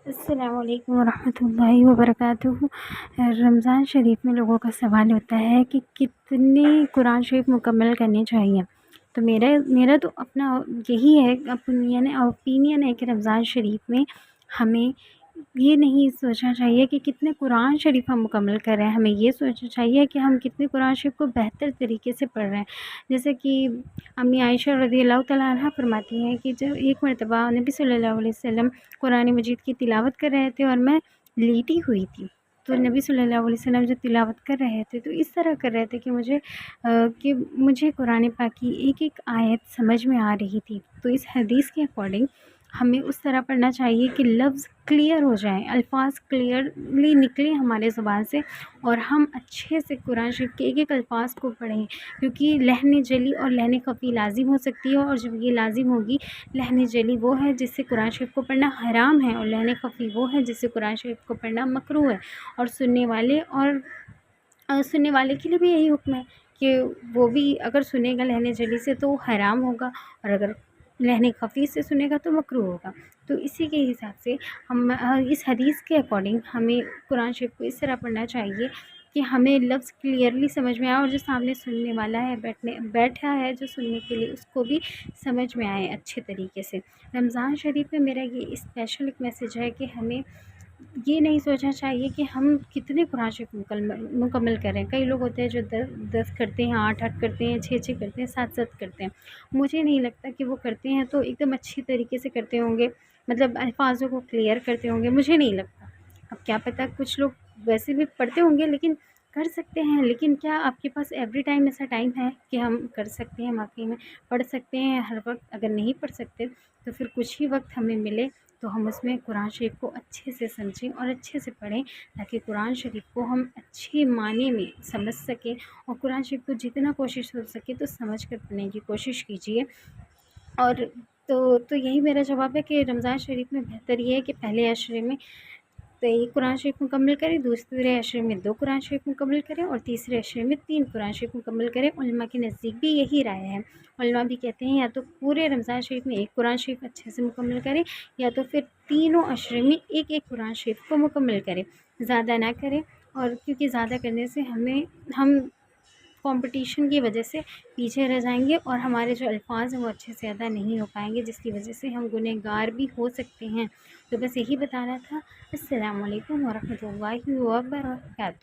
السلام علیکم ورحمۃ اللہ وبرکاتہ۔ رمضان شریف میں لوگوں کا سوال ہوتا ہے کہ کتنے قرآن شریف مکمل کرنے چاہیے۔ تو میرا تو اپنا یہی ہے، اوپینین ہے کہ رمضان شریف میں ہمیں یہ نہیں سوچنا چاہیے کہ کتنے قرآن شریف ہم مکمل کر رہے ہیں، ہمیں یہ سوچنا چاہیے کہ ہم کتنے قرآن شریف کو بہتر طریقے سے پڑھ رہے ہیں۔ جیسے کہ امی عائشہ رضی اللہ تعالیٰ عنہ فرماتی ہیں کہ جب ایک مرتبہ نبی صلی اللہ علیہ وسلم قرآن مجید کی تلاوت کر رہے تھے اور میں لیٹی ہوئی تھی، تو نبی صلی اللہ علیہ وسلم جو تلاوت کر رہے تھے تو اس طرح کر رہے تھے کہ مجھے قرآن پاک کی ایک ایک آیت سمجھ میں آ رہی تھی۔ تو اس حدیث کے اکارڈنگ ہمیں اس طرح پڑھنا چاہیے کہ لفظ کلیئر ہو جائیں، الفاظ کلیئرلی نکلیں ہمارے زبان سے، اور ہم اچھے سے قرآن شریف کے ایک ایک الفاظ کو پڑھیں، کیونکہ لحن جلی اور لحن خفی لازم ہو سکتی ہے، اور جب یہ لازم ہوگی، لحن جلی وہ ہے جس سے قرآن شریف کو پڑھنا حرام ہے، اور لحن خفی وہ ہے جس سے قرآن شریف کو پڑھنا مکروہ ہے، اور سننے والے کے لیے بھی یہی حکم ہے کہ وہ بھی اگر سنے گا لحن جلی سے تو وہ حرام ہوگا، اور اگر لحن خفی سے سنے گا تو مکروہ ہوگا۔ تو اسی کے حساب سے ہم اس حدیث کے اکارڈنگ ہمیں قرآن شریف کو اس طرح پڑھنا چاہیے کہ ہمیں لفظ کلیئرلی سمجھ میں آئے، اور جو سامنے سننے والا ہے، بیٹھا ہے جو سننے کے لیے، اس کو بھی سمجھ میں آئے اچھے طریقے سے۔ رمضان شریف میں میرا یہ اسپیشل ایک میسیج ہے کہ ہمیں یہ نہیں سوچنا چاہیے کہ ہم کتنے قرآن شریف مکمل کریں۔ کئی لوگ ہوتے ہیں جو 10 کرتے ہیں، 8 کرتے ہیں، 6 کرتے ہیں، 7 کرتے ہیں۔ مجھے نہیں لگتا کہ وہ کرتے ہیں تو ایک دم اچھی طریقے سے کرتے ہوں گے، مطلب الفاظوں کو کلیئر کرتے ہوں گے، مجھے نہیں لگتا۔ اب کیا پتہ، کچھ لوگ ویسے بھی پڑھتے ہوں گے لیکن کر سکتے ہیں، لیکن کیا آپ کے پاس ایوری ٹائم ایسا ٹائم ہے کہ ہم کر سکتے ہیں؟ واقعی میں پڑھ سکتے ہیں ہر وقت؟ اگر نہیں پڑھ سکتے تو پھر کچھ ہی وقت ہمیں ملے تو ہم اس میں قرآن شریف کو اچھے سے سمجھیں اور اچھے سے پڑھیں، تاکہ قرآن شریف کو ہم اچھے معنی میں سمجھ سکیں، اور قرآن شریف کو جتنا کوشش ہو سکے تو سمجھ کر پڑھنے کی کوشش کیجیے۔ اور تو یہی میرا جواب ہے کہ رمضان شریف میں بہتر یہ ہے کہ پہلے عشرے میں تو ایک قرآن شریف مکمل کریں، دوسرے عشرے میں 2 قرآن شریف مکمل کریں، اور تیسرے عشرے میں 3 قرآن شریف مکمل کریں۔ علماء کے نزدیک بھی یہی رائے ہے۔ علماء بھی کہتے ہیں یا تو پورے رمضان شریف میں 1 قرآن شریف اچھے سے مکمل کریں، یا تو پھر تینوں عشرے میں ایک ایک قرآن شریف کو مکمل کریں، زیادہ نہ کریں۔ اور کیونکہ زیادہ کرنے سے ہم کمپٹیشن کی وجہ سے پیچھے رہ جائیں گے، اور ہمارے جو الفاظ ہیں وہ اچھے سے ادا نہیں ہو پائیں گے، جس کی وجہ سے ہم گنہگار بھی ہو سکتے ہیں۔ تو بس یہی بتانا تھا۔ السلام علیکم ورحمۃ اللہ وبرکاتہ۔